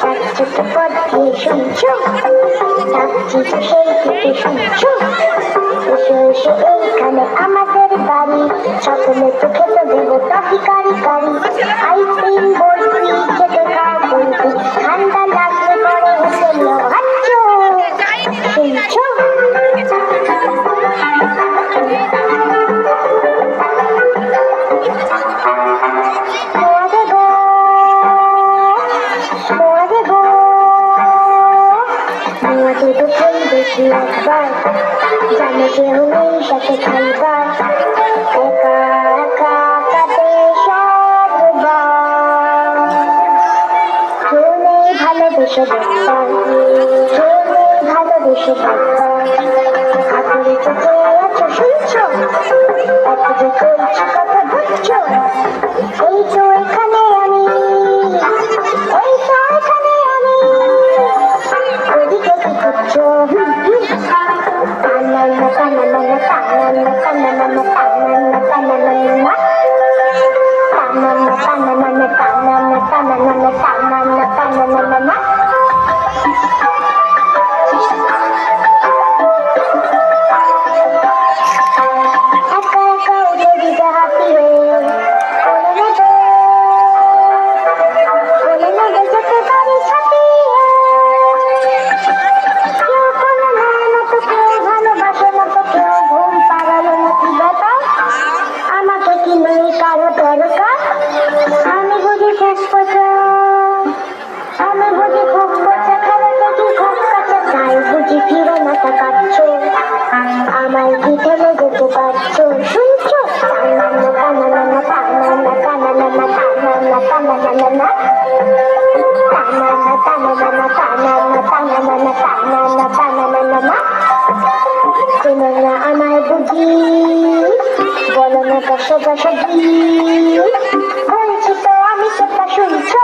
যাচ্ছে তো পথ দিয়ে শুনছো, ডাকছি তো সেই থেকে শুনছো, এসো এসো এইখানে আমাদের বাড়ি, সকলে তো খেতে দেবো টফি কারি কারি, আইসক্রিম বলছি খেতে খাও বলছি, ঠান্ডা লাগলে পরে হেসে নাও হাঁচো, শুনছো? বেশি একবার জানে কেউ নেই সাথে খাইবার, একা একা কাটে সব কেউ নেই ভালোবেসে দেখবার, কেউ নেই ভালোবেসে দেখবার, হাতুড়ি তো চেয়ে আছো শুনছো, এত যে করছি কথা বুঝছো, এই তো এখানে আমি, এই তো এখানে আমি, ওদিকে কি করছো? আমি বুঝি খুব পচা, আমি বুঝি খুব পচা, খাবার দেখি খুব কাঁচা, তাই বুঝি ফিরে মাথা কাটছো, আমায় কি ঠেলে যেতে পারছো? শুনছো? চেনো না আমায় বুঝি, বলো না কষ্ট কষ্ট বলছি তো আমি সেটা শুনছো?